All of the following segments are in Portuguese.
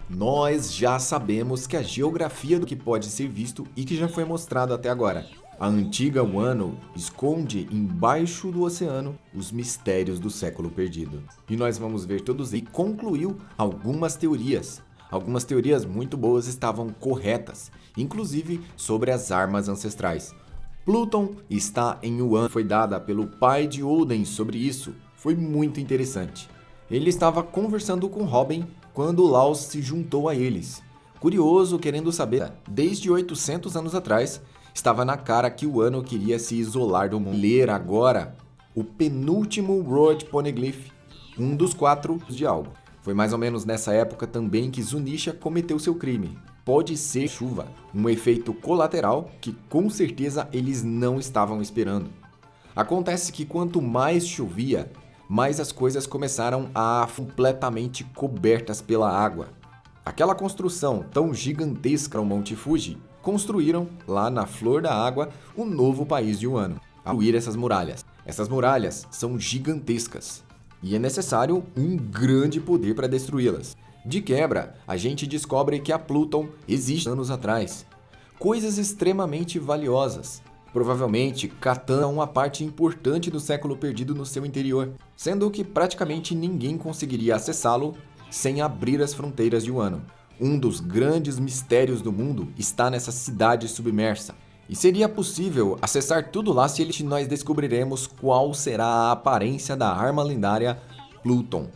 Nós já sabemos que a geografia do que pode ser visto e que já foi mostrado até agora. A antiga Wano esconde embaixo do oceano os mistérios do século perdido. E nós vamos ver todos e concluiu algumas teorias. Algumas teorias muito boas estavam corretas, inclusive sobre as armas ancestrais. Pluton está em Wano, foi dada pelo pai de Oden sobre isso. Foi muito interessante. Ele estava conversando com Robin quando Laos se juntou a eles. Curioso, querendo saber, desde 800 anos atrás, estava na cara que Wano queria se isolar do mundo. Ler agora o penúltimo Road Poneglyph, um dos 4 de algo. Foi mais ou menos nessa época também que Zunisha cometeu seu crime. Pode ser chuva, um efeito colateral que com certeza eles não estavam esperando. Acontece que quanto mais chovia, mais as coisas começaram a completamente cobertas pela água. Aquela construção tão gigantesca, o Monte Fuji, construíram lá na flor da água o novo país de Wano, a construir essas muralhas. Essas muralhas são gigantescas e é necessário um grande poder para destruí-las. De quebra, a gente descobre que a Pluton existe anos atrás. Coisas extremamente valiosas. Provavelmente, Catan é uma parte importante do século perdido no seu interior, sendo que praticamente ninguém conseguiria acessá-lo sem abrir as fronteiras de Wano. Um dos grandes mistérios do mundo está nessa cidade submersa, e seria possível acessar tudo lá se nós descobriremos qual será a aparência da arma lendária Pluton.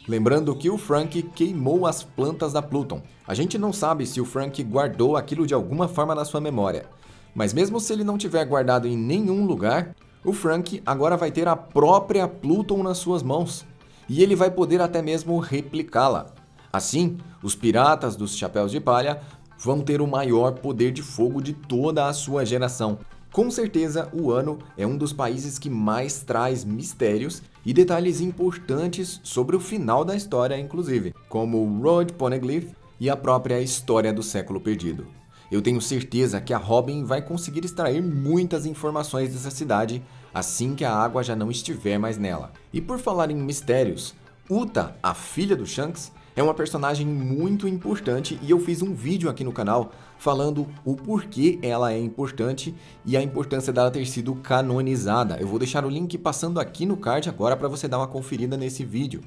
Lembrando que o Franky queimou as plantas da Pluton. A gente não sabe se o Franky guardou aquilo de alguma forma na sua memória. Mas mesmo se ele não tiver guardado em nenhum lugar, o Franky agora vai ter a própria Pluton nas suas mãos. E ele vai poder até mesmo replicá-la. Assim, os piratas dos Chapéus de Palha vão ter o maior poder de fogo de toda a sua geração. Com certeza, o Wano é um dos países que mais traz mistérios e detalhes importantes sobre o final da história, inclusive, como o Road Poneglyph e a própria história do século perdido. Eu tenho certeza que a Robin vai conseguir extrair muitas informações dessa cidade assim que a água já não estiver mais nela. E por falar em mistérios, Uta, a filha do Shanks, é uma personagem muito importante e eu fiz um vídeo aqui no canal falando o porquê ela é importante e a importância dela ter sido canonizada. Eu vou deixar o link passando aqui no card agora para você dar uma conferida nesse vídeo.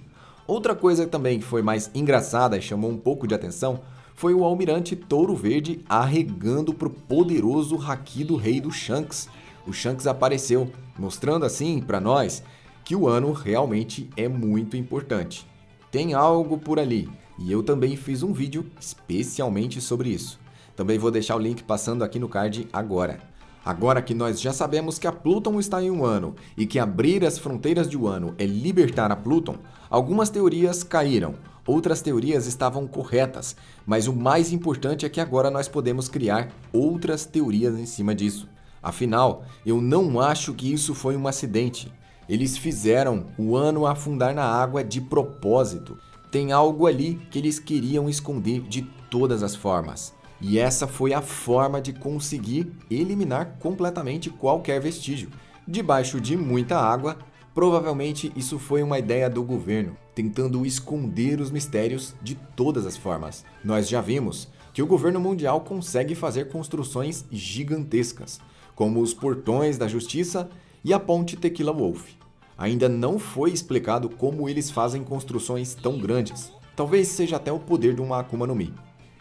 Outra coisa também que foi mais engraçada e chamou um pouco de atenção foi o almirante Touro Verde arregando pro poderoso haki do rei do Shanks. O Shanks apareceu, mostrando assim para nós que o Wano realmente é muito importante. Tem algo por ali, e eu também fiz um vídeo especialmente sobre isso. Também vou deixar o link passando aqui no card agora. Agora que nós já sabemos que a Pluton está em Wano e que abrir as fronteiras de Wano é libertar a Pluton, algumas teorias caíram. Outras teorias estavam corretas, mas o mais importante é que agora nós podemos criar outras teorias em cima disso. Afinal, eu não acho que isso foi um acidente. Eles fizeram o Wano afundar na água de propósito. Tem algo ali que eles queriam esconder de todas as formas. E essa foi a forma de conseguir eliminar completamente qualquer vestígio. Debaixo de muita água, provavelmente isso foi uma ideia do governo, tentando esconder os mistérios de todas as formas. Nós já vimos que o governo mundial consegue fazer construções gigantescas, como os portões da justiça e a ponte Tequila Wolf. Ainda não foi explicado como eles fazem construções tão grandes. Talvez seja até o poder de uma Akuma no Mi.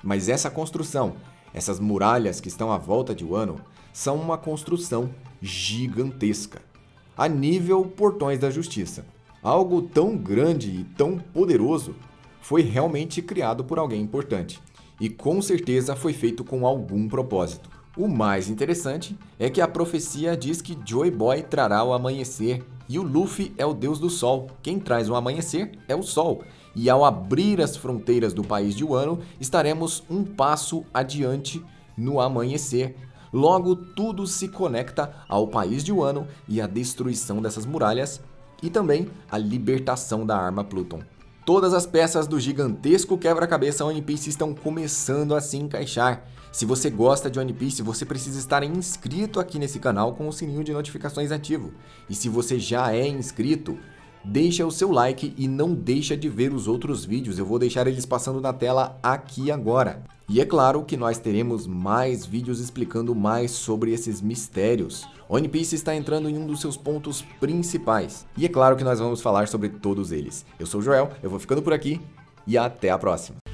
Mas essa construção, essas muralhas que estão à volta de Wano, são uma construção gigantesca, a nível Portões da Justiça. Algo tão grande e tão poderoso foi realmente criado por alguém importante. E com certeza foi feito com algum propósito. O mais interessante é que a profecia diz que Joy Boy trará o amanhecer e o Luffy é o deus do sol. Quem traz o amanhecer é o sol. E ao abrir as fronteiras do país de Wano, estaremos um passo adiante no amanhecer. Logo, tudo se conecta ao país de Wano e à destruição dessas muralhas e também a libertação da arma Pluton. Todas as peças do gigantesco quebra-cabeça One Piece estão começando a se encaixar. Se você gosta de One Piece, você precisa estar inscrito aqui nesse canal com o sininho de notificações ativo. E se você já é inscrito, deixa o seu like e não deixa de ver os outros vídeos, eu vou deixar eles passando na tela aqui agora. E é claro que nós teremos mais vídeos explicando mais sobre esses mistérios. One Piece está entrando em um dos seus pontos principais. E é claro que nós vamos falar sobre todos eles. Eu sou o Joel, eu vou ficando por aqui e até a próxima.